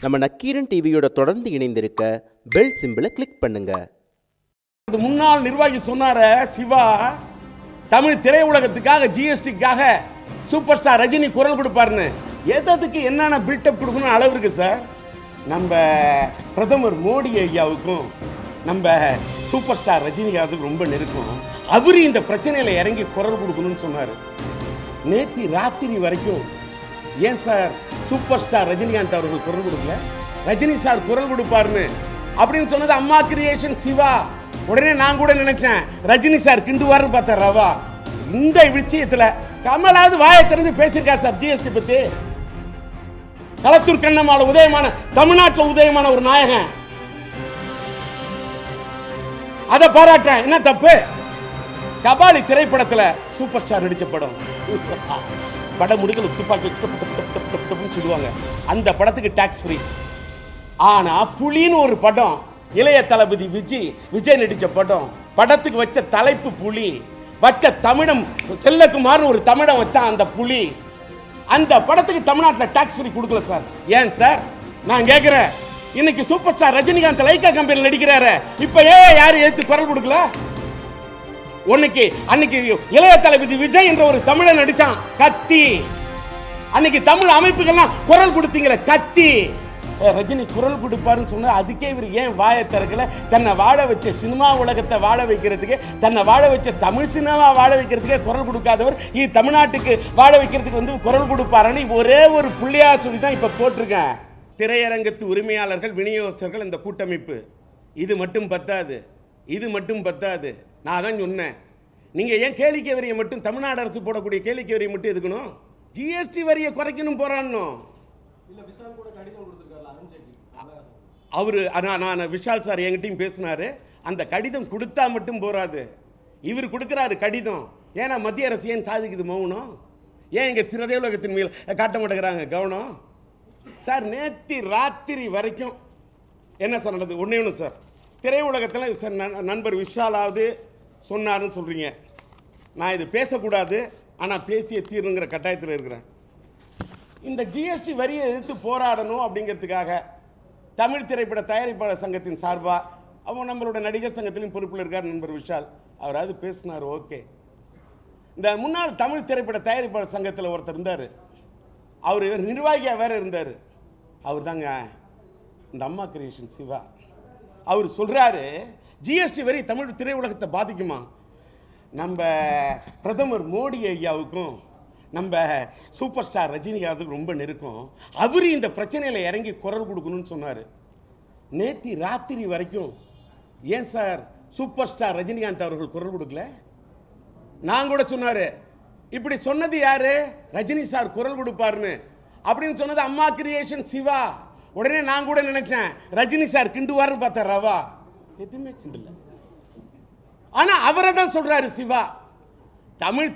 நம்ம நக்கீரன் டிவியோட தொடர்ந்து இணைந்திருக்க பெல் சிம்பிளை கிளிக் பண்ணுங்க. முன்னாள் நிர்வாகி சொன்னார சிவா, தமிழ் திரையுலகத்துக்காக ஜிஎஸ்டிக்காக சூப்பர் ஸ்டார் ரஜினி குரல் கொடுப்பாருன்னு எதுக்கு என்னென்ன பில்டப் கொடுக்கணும் அளவு இருக்கு சார். நம்ம பிரதமர் மோடி ஐயாவுக்கும் நம்ம சூப்பர் ஸ்டார் ரஜினிகாந்துக்கு ரொம்ப நெருக்கம். அவரு இந்த பிரச்சனையில இறங்கி குரல் கொடுக்கணும்னு சொன்னார். நேற்று ராத்திரி வரைக்கும் ஏன் சார் சூப்பர் ஸ்டார் ரஜினிகாந்த் அவர்கள் குரல் கொடுக்கல, ரஜினி சார் குரல் கொடுப்பாருன்னு அப்படின்னு சொன்னது அம்மா கிரியேஷன் சிவா. உடனே நான் கூட நினைச்சேன் ரஜினி சார் கிண்டுவார்னு பார்த்தேன் ரவா. இந்த விஷயத்துல கமலாவது வாயை திறந்து பேசியிருக்கா சார் ஜிஎஸ்டி பத்தி. களத்தூர் கண்ணம்மாள உதயமான தமிழ்நாட்டில் உதயமான ஒரு நாயகன், அதை பாராட்டுறேன். என்ன தப்பு? கபாலி திரைப்படத்துல சூப்பர் ஸ்டார் நடிச்ச படம், படம் முடிக்கல துப்பாக்கி வச்சு சொல்லுவாங்க. அந்த படத்துக்கு டாக்ஸ் ஃப்ரீ. ஆனா புலின்னு ஒரு படம், இளைய தளபதி விஜய் நடிச்ச படம், படத்துக்கு வச்ச தலைப்பு புலி, வச்ச தமிழம் செல்லக்குமார்னு ஒரு தமிழம் வச்சான் அந்த புலி. அந்த படத்துக்கு தமிழ்நாட்டில் டாக்ஸ் ஃப்ரீ கொடுக்கல சார். ஏன் சார் நான் கேட்கிறேன். இன்னைக்கு சூப்பர் ஸ்டார் ரஜினிகாந்த் லைக்கா கம்பெனியில் நடிக்கிறாரு, இப்ப ஏன் யாரும் ஏத்து குரல் கொடுக்கல? அன்னைக்கு இளைய தளபதி விஜய் என்ற ஒரு தமிழன் நடிச்சான் கத்தி. அன்னைக்கு தமிழ் அமைப்புகள்லாம் குரல் கொடுத்தீங்களே கத்தி. ரஜினி குரல் கொடுப்பாருன்னு சொன்னா அதுக்கே இவர் ஏன் வாயை திறக்கல? தன்னை வாழ வச்ச சினிமா உலகத்தை வாழ வைக்கிறதுக்கு, தன்னை வாழ வச்ச தமிழ் சினிமா வாழ வைக்கிறதுக்கே குரல் கொடுக்காதவர் இது தமிழ்நாட்டுக்கு வாழ வைக்கிறதுக்கு வந்து குரல் கொடுப்பாருன்னு ஒரே ஒரு புள்ளியா சொல்லி தான் இப்ப போட்டிருக்கேன். திரையரங்கத்து உரிமையாளர்கள், விநியோகஸ்தர்கள், இந்த கூட்டமைப்பு இது மட்டும் பத்தாது, இது மட்டும் பத்தாது. நான் தான் சொன்னேன், நீங்க ஏன் கேளிக்கை வரியை மட்டும், தமிழ்நாடு அரசு போடக்கூடிய கேளிக்கை வரியை மட்டும் எதுக்கணும்? ஜிஎஸ்டி வரியை குறைக்கணும் போறான்னு அவரு. நான் விஷால் சார் என்கிட்டையும் பேசினாரு. அந்த கடிதம் கொடுத்தா மட்டும் போறாது, இவர் கொடுக்கிறாரு கடிதம். ஏன்னா மத்திய அரசு ஏன் சாதிக்குது மௌனம்? ஏன் இங்க திரையுலகத்தின் மேல் காட்ட மாட்டேங்கிறாங்க கவனம்? சார் நேற்று ராத்திரி வரைக்கும் என்ன சார் நடந்தது? ஒன்னே ஒன்று சார், திரையுலகத்தில் நண்பர் விஷாலாவது சொன்னாருன்னு சொல்றீங்க. நான் இது பேசக்கூடாது, ஆனால் பேசிய தீர்வுங்கிற கட்டாயத்தில் இருக்கிறேன். இந்த ஜிஎஸ்டி வரியை எதிர்த்து போராடணும் அப்படிங்கிறதுக்காக தமிழ் திரைப்பட தயாரிப்பாளர் சங்கத்தின் சார்பாக அவங்க நம்மளோட நடிகர் சங்கத்திலும் பொறுப்பில் இருக்கார் நண்பர் விஷால், அவராது பேசினார். ஓகே. இந்த முன்னாள் தமிழ் திரைப்பட தயாரிப்பாளர் சங்கத்தில் ஒருத்தர் இருந்தார், அவர் நிர்வாகியாக வேற இருந்தார். அவர் தாங்க இந்த அம்மா கிரியேஷன் சிவா. அவர் சொல்றாரு ஜிஎஸ்டி வரி தமிழ் திரையுலகத்தை பாதிக்குமா? நம்ம பிரதமர் மோடி ஐயாவுக்கும் நம்ம சூப்பர் ஸ்டார் ரஜினிகாந்துக்கு ரொம்ப நெருக்கம். அவரு இந்த பிரச்சனையில இறங்கி குரல் கொடுக்கணும்னு சொன்னார். நேற்று ராத்திரி வரைக்கும் ஏன் சார் சூப்பர் ஸ்டார் ரஜினிகாந்த் அவர்கள் குரல் கொடுக்கல? நான் கூட சொன்னாரு, இப்படி சொன்னது யாரு? ரஜினி சார் குரல் கொடுப்பாருன்னு அப்படின்னு சொன்னது அம்மா கிரியேஷன் சிவா. உடனே நான் கூட நினைச்சேன் ரஜினி சார் கிண்டுவார்னு பார்த்தேன் ரவா. எதுவுமே கிண்டல. ஆனா அவரை தான் சொல்றாரு சிவா. தமிழ்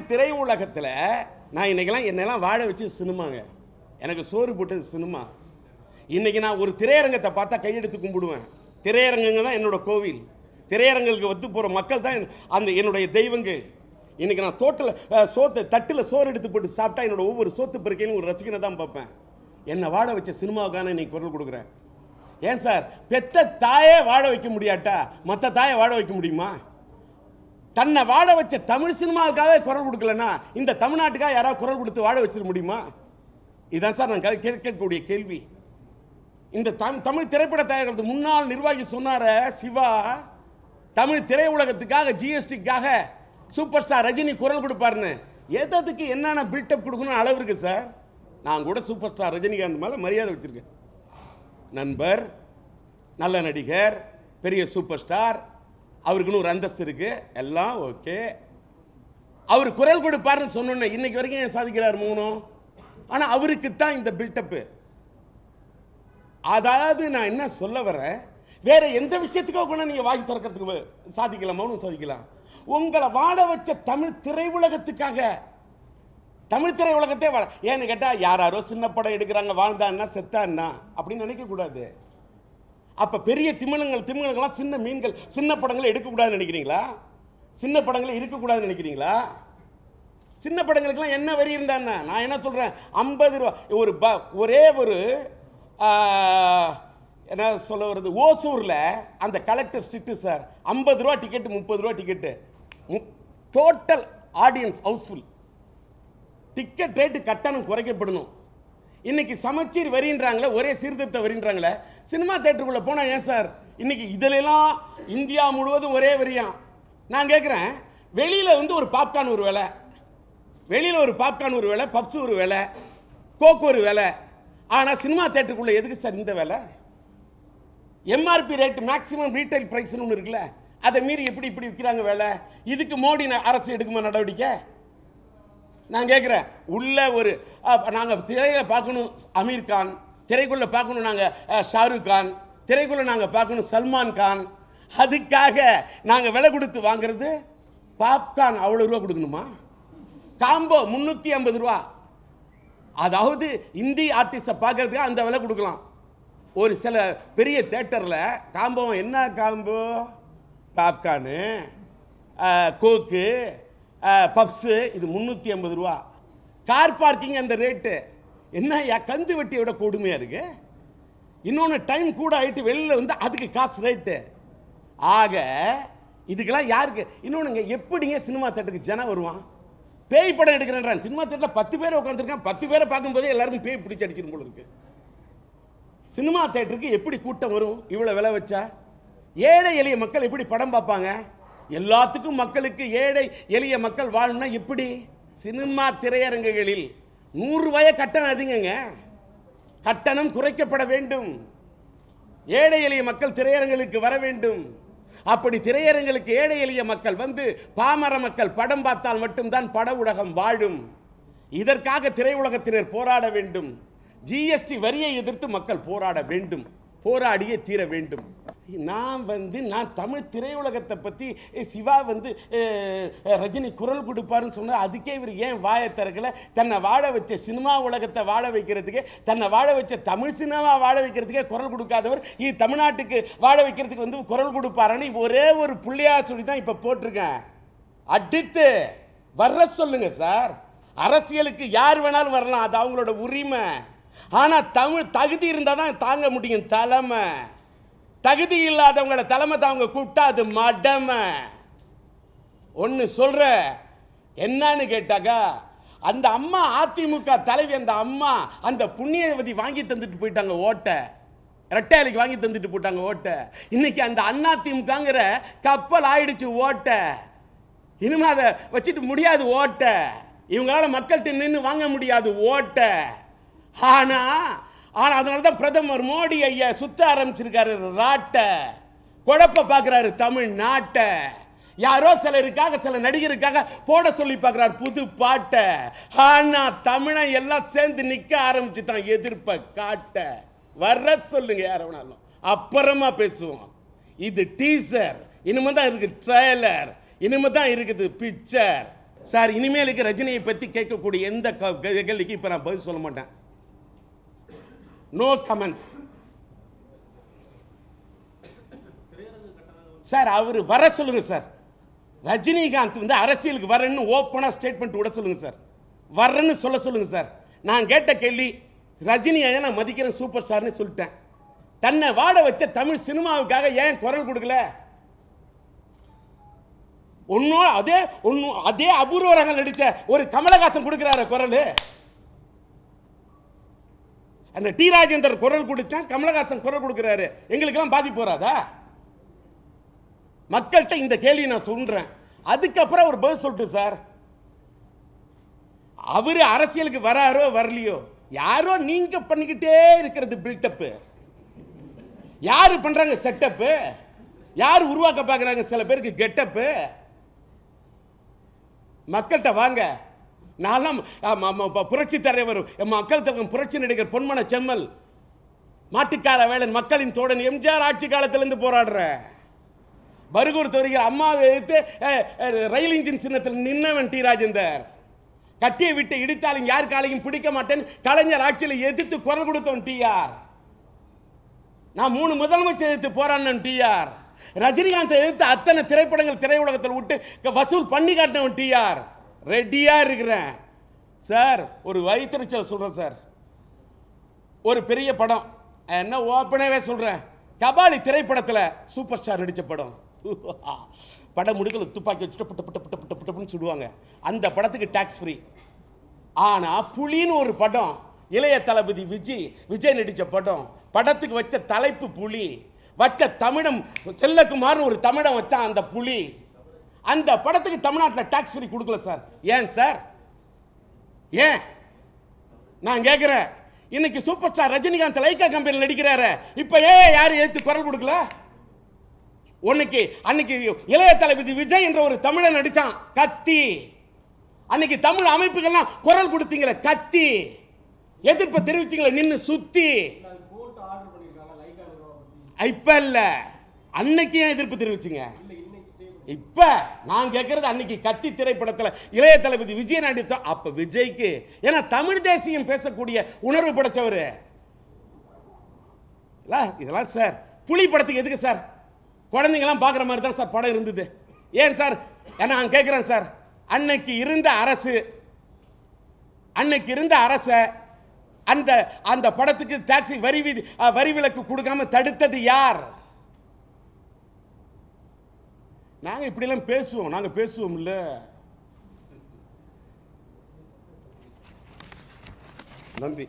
திரையுலகத்தில் நான் இன்னைக்கெல்லாம் என்னெல்லாம் வாழ வச்சு சினிமாங்க, எனக்கு சோறு போட்டது சினிமா. இன்னைக்கு நான் ஒரு திரையரங்கத்தை பார்த்தா கையெடுத்து கும்பிடுவேன். திரையரங்கங்க தான் என்னோட கோவில். திரையரங்களுக்கு வந்து போகிற மக்கள் தான் அந்த என்னுடைய தெய்வங்கள். இன்னைக்கு நான் தட்டில் சோறு எடுத்து போட்டு சாப்பிட்டா என்னோட ஒவ்வொரு சோத்து பிறக்கையும் ஒரு ரசிகனை தான் பார்ப்பேன். என்னை வாழ வச்ச சினிமாவுக்கான இன்னைக்கு குரல் கொடுக்குறேன். ஏன் சார் பெத்த தாயே வாழ வைக்க முடியாட்டா மற்ற தாயை வாழ வைக்க முடியுமா? தன்னை வாழ வச்ச தமிழ் சினிமாவுக்காக குரல் கொடுக்கலன்னா இந்த தமிழ்நாட்டுக்காக யாராவது குரல் கொடுத்து வாழ வச்சிட முடியுமா? இதுதான் சார் நான் கேட்கக்கூடிய கேள்வி. இந்த தமிழ் திரைப்பட தயாரிக்கிறது முன்னாள் நிர்வாகி சொன்னார சிவா, தமிழ் திரையுலகத்துக்காக ஜிஎஸ்டிக்காக சூப்பர் ஸ்டார் ரஜினி குரல் கொடுப்பாருன்னு எதுக்கு என்னென்ன பில்டப் கொடுக்கணும் அளவு இருக்கு சார். நான் கூட சூப்பர் ஸ்டார் ரஜினிகாந்த் மேலே மரியாதை வச்சிருக்கேன். நண்பர், நல்ல நடிகர், பெரிய சூப்பர் ஸ்டார், அவருக்குன்னு ஒரு அந்தஸ்து இருக்கு, எல்லாம் ஓகே. அவர் குரல் கொடுப்பாருன்னு சொன்னோன்னே இன்னைக்கு வரைக்கும் ஏன் சாதிக்கிறார் மௌனம்? ஆனால் அவருக்கு தான் இந்த பில்டப்பு. அதாவது நான் என்ன சொல்ல வரேன், வேற எந்த விஷயத்துக்கோ கூட நீங்க வாங்கி திறக்கிறதுக்கு சாதிக்கலாம், மௌனம் சாதிக்கலாம். உங்களை வாழ வச்ச தமிழ் திரையுலகத்துக்காக, தமிழ் திரையுலகத்தை வாழ ஏன்னு கேட்டால் யாரோ சின்ன படம் எடுக்கிறாங்க, வாழ்ந்தான்னா செத்தான்னா அப்படின்னு நினைக்கக்கூடாது. அப்போ பெரிய திமிழங்கள்லாம் சின்ன மீன்கள், சின்ன படங்களை எடுக்கக்கூடாதுன்னு நினைக்கிறீங்களா? சின்ன படங்களை இருக்கக்கூடாதுன்னு நினைக்கிறீங்களா? சின்ன படங்களுக்கெல்லாம் என்ன வரி இருந்தான்னா நான் என்ன சொல்கிறேன், 50 ரூபா ஒரு ஒரே ஒரு என்ன சொல்ல வருது, ஓசூரில் அந்த கலெக்டர் ஸ்ட்ரிக்ட்டு சார், 50 ரூபா டிக்கெட்டு 30 ரூபா ticket, total audience housefull. Ticket rate கட்டணம் குறைக்கப்படணும். இன்னைக்கு சமச்சீர் வரின்றாங்களே, ஒரே சீர்திருத்த வரின்றாங்களே, சினிமா தேட்டருக்குள்ளே போனால் ஏன் சார் இன்னைக்கு இதிலெல்லாம் இந்தியா முழுவதும் ஒரே வரியான்? நான் கேட்குறேன், வெளியில் வந்து ஒரு பாப்கார்ன் ஒரு விலை, வெளியில் ஒரு பாப்கார்ன் ஒரு விலை, பப்ஸ் ஒரு விலை, கோக் ஒரு விலை. ஆனால் சினிமா தேட்டருக்குள்ளே எதுக்கு சார் இந்த விலை? எம்ஆர்பி ரேட் மேக்ஸிமம் ரீட்டைல் ப்ரைஸ்னு ஒன்று இருக்குல்ல, அதை மீறி எப்படி இப்படி விற்கிறாங்க வேலை? இதுக்கு மோடி அரசு எடுக்குமா நடவடிக்கை? நான் கேட்குறேன், உள்ள ஒரு நாங்கள் திரையில் பார்க்கணும் அமீர் கான், திரைக்குள்ளே பார்க்கணும் நாங்கள் ஷாருக் கான், திரைக்குள்ளே நாங்கள் பார்க்கணும் சல்மான் கான், அதுக்காக நாங்கள் விலை கொடுத்து வாங்குறது பாப்கார்ன் அவ்வளோ ரூபா கொடுக்கணுமா? காம்போ 350 ரூபா. அதாவது இந்தி ஆர்டிஸ்டை பார்க்கறதுக்கு அந்த விலை கொடுக்கலாம். ஒரு சில பெரிய தேட்டரில் காம்போ என்ன காம்போ, பாப்கார்னு, கோக்கு, பப்ஸு, இது 350 ரூபா. கார் பார்க்கிங் அந்த ரேட்டு என்ன கந்து வெட்டியை விட கொடுமையாக இருக்கு. இன்னொன்று டைம் கூட ஆகிட்டு வெளியில் வந்து அதுக்கு காசு ரேட்டு. ஆக இதுக்கெல்லாம் யாருக்கு? இன்னொன்றுங்க, எப்படிங்க சினிமா தேட்டருக்கு ஜனம் வருவான்? பேய் படம் எடுக்கிறேன்றான், சினிமா தேட்டரில் 10 பேர் உட்காந்துருக்கான், 10 பேரை பார்க்கும்போதே எல்லாருக்கும் பேய் பிடிச்சி அடிச்சிடும் போல இருக்கு. சினிமா தேட்டருக்கு எப்படி கூட்டம் வரும் இவ்வளோ விலை வச்சா? ஏழை எளிய மக்கள் எப்படி படம் பார்ப்பாங்க? எல்லாத்துக்கும் மக்களுக்கு ஏழை எளிய மக்கள் வாழணும்னா எப்படி? சினிமா திரையரங்குகளில் 100 ரூபாயை கட்டணம் அதிகங்க, கட்டணம் குறைக்கப்பட வேண்டும். ஏழை எளிய மக்கள் திரையரங்குகளுக்கு வர வேண்டும். அப்படி திரையரங்குகளுக்கு ஏழை எளிய மக்கள் வந்து பாமர மக்கள் படம் பார்த்தால் மட்டும்தான் பட உலகம் வாழும். இதற்காக திரையுலகத்தினர் போராட வேண்டும். ஜிஎஸ்டி வரியை எதிர்த்து மக்கள் போராட வேண்டும், போராடியே தீர வேண்டும். நான் தமிழ் திரையுலகத்தை பற்றி சிவா வந்து ரஜினி குரல் கொடுப்பாருன்னு சொன்னால் அதுக்கே இவர் ஏன் வாயை திறக்கல? தன்னை வாழ வச்ச சினிமா உலகத்தை வாழ வைக்கிறதுக்கே, தன்னை வாழ வச்ச தமிழ் சினிமா வாழ வைக்கிறதுக்கே குரல் கொடுக்காதவர் இது தமிழ்நாட்டுக்கு வாழ வைக்கிறதுக்கு வந்து குரல் கொடுப்பாருன்னு ஒரே ஒரு புள்ளியா சொல்லி தான் இப்போ போட்டிருக்கேன். அடித்து வர்ற சொல்லுங்க சார். அரசியலுக்கு யார் வேணாலும் வரலாம், அது அவங்களோட உரிமை. ஆனால் தமிழ் தகுதி இருந்தால் தான் தாங்க முடியும் தலைமை. தகுதி இல்லாதவங்களை தலைமை தாங்க கூப்பிட்டா அது மடமை. ஒன்று சொல்ற என்னன்னு கேட்டாக்கா, அந்த அம்மா அதிமுக தலைவி, அந்த அம்மா அந்த புண்ணியவதி வாங்கி தந்துட்டு போயிட்டாங்க ஓட்டை, ரெட்டையாளிக்கு வாங்கி தந்துட்டு போயிட்டாங்க ஓட்டை. இன்னைக்கு அந்த அதிமுகங்கிற கப்பல் ஆயிடுச்சு ஓட்டை. இனிமே அதை வச்சுட்டு முடியாது ஓட்டை. இவங்களால மக்கள்கிட்ட நின்று வாங்க முடியாது ஓட்டை. ஆனால் அதனால தான் பிரதமர் மோடி ஐயா சுத்த ஆரம்பிச்சிருக்காரு ராட்டை, குழப்ப பார்க்குறாரு தமிழ்நாட்டை. யாரோ சிலருக்காக, சில நடிகருக்காக போட சொல்லி பார்க்குறாரு புது பாட்டை. ஆனால் தமிழன் எல்லாம் சேர்ந்து நிற்க ஆரம்பிச்சுட்டான் எதிர்ப்பை காட்ட. வர்ற சொல்லுங்க யார வேணாலும், அப்புறமா பேசுவோம். இது டீசர், இனிமே தான் இருக்குது ட்ரெய்லர், இனிமே தான் இருக்குது பிக்சர். சார் இனிமேலுக்கு ரஜினியை பற்றி கேட்கக்கூடிய எந்த கேள்விக்கு இப்போ நான் பதில் சொல்ல மாட்டேன். No comments sir. அவர் வர சொல்லுங்க சார். ரஜினிகாந்த் வந்து அரசியலுக்கு வரன்னு ஓப்பனாக ஸ்டேட்மெண்ட் விட சொல்லுங்க சார். வரன்னு சொல்ல சொல்லுங்க சார். நான் கேட்ட கேள்வி, ரஜினியை நான் மதிக்கிறேன், சூப்பர் ஸ்டார்னு சொல்லிட்டேன். தன்னை வாட வச்ச தமிழ் சினிமாவுக்காக ஏன் குரல் கொடுக்கல? அதே அபூர்வரங்கள் நடிச்ச ஒரு கமலஹாசன் கொடுக்கிறாரு குரல். அந்த டி ராஜேந்தர் குரல் கொடுத்தேன், கமலஹாசன் குரல் கொடுக்கிறாரு. எங்களுக்கெல்லாம் பாதிப்பு வராதா? மக்கள்கிட்ட இந்த கேள்வி நான் சொல்றேன். அதுக்கப்புறம் ஒரு பதில் சொல்லிட்டு சார், அவரு அரசியலுக்கு வராரோ வரலையோ, யாரோ நீங்க பண்ணிக்கிட்டே இருக்கிறது பில்டப்பு. யாரு பண்றாங்க செட்டப்பு? யாரு உருவாக்க பார்க்குறாங்க சில பேருக்கு கெட்டப்பு? மக்கள்கிட்ட வாங்க. நான்லாம் புரட்சி தலைவர், மக்கள் தலைவர், புரட்சி நடிகர் பொன்மன செம்மல், மாட்டுக்கார வேளன், மக்களின் தோழன் எம்ஜிஆர் ஆட்சி காலத்திலிருந்து போராடுற பருகூர் தொகுதியில் அம்மாவை எதிர்த்து ரயில் இன்ஜின் சின்னத்தில் நின்னவன் டி ராஜேந்தர். கட்டியை விட்டு இடித்தாலும் யார் காலையும் பிடிக்க மாட்டேன் கலைஞர் ஆட்சியில் எதிர்த்து குரல் கொடுத்தவன் டிஆர். நான் 3 முதலமைச்சர் எதிர்த்து போராடினவன் டிஆர். ரஜினிகாந்தை எதிர்த்து அத்தனை திரைப்படங்கள் திரையுலகத்தில் விட்டு வசூல் பண்ணி காட்டினவன் டிஆர். ரெடியாக இருக்கிறேன் சார். ஒரு வயிற்றுச்சல் சொல்கிறேன் சார். ஒரு பெரிய படம், என்ன ஓப்பனாகவே சொல்கிறேன், கபாலி திரைப்படத்தில் சூப்பர் ஸ்டார் நடித்த படம். படம் முடிக்கல துப்பாக்கி வச்சுட்டு புட்ட புட்ட புட்ட புட்ட புட்டப்புன்னு சுடுவாங்க. அந்த படத்துக்கு டாக்ஸ் ஃப்ரீ. ஆனால் புலின்னு ஒரு படம், இளைய தளபதி விஜய் நடித்த படம், படத்துக்கு வச்ச தலைப்பு புலி, வச்ச தமிழம் செல்லக்குமார்னு ஒரு தமிழம் வச்சான் அந்த புலி. அந்த படத்துக்கு தமிழ்நாட்டில் டாக்ஸ் ஃப்ரீ கொடுக்கல சார். ஏன் சார்? ஏன் நான் கேட்குறேன். இன்னைக்கு சூப்பர் ஸ்டார் ரஜினிகாந்த் லைக்கா கம்பெனியில் நடிக்கிறாரு. இப்போ ஏன் யாரும் ஏற்று குரல் கொடுக்கல? அன்னைக்கு இளைய தளபதி விஜய் என்ற ஒரு தமிழன் நடிச்சான் கத்தி. அன்னைக்கு தமிழ் அமைப்புகள்லாம் குரல் கொடுத்தீங்களே கத்தி, எதிர்ப்பு தெரிவிச்சீங்களே நின்று சுத்தி. இப்ப இல்ல, அன்னைக்கு ஏன் எதிர்ப்பு தெரிவிச்சீங்க? இப்ப நான் கேட்கறது, அன்னைக்கு கத்தி திரைப்படத்தில் இளைய தளபதி விஜய் நடித்த அப்ப விஜய்க்கு, ஏன்னா தமிழ் தேசியம் பேசக்கூடிய உணர்வு படைச்சவர் இதெல்லாம் சார். புலி படத்துக்கு எதுக்கு சார்? குழந்தைங்களாம் பார்க்குற மாதிரி தான் சார் படம் இருந்தது. ஏன் சார்? ஏன்னா நான் கேட்குறேன் சார், அன்னைக்கு இருந்த அரச அந்த படத்துக்கு டாக்ஸி வரி விலக்கு கொடுக்காம தடுத்தது யார்? நாங்க இப்படிலாம் பேசுவோம். நாங்க பேசுவோம் இல்ல. நன்றி.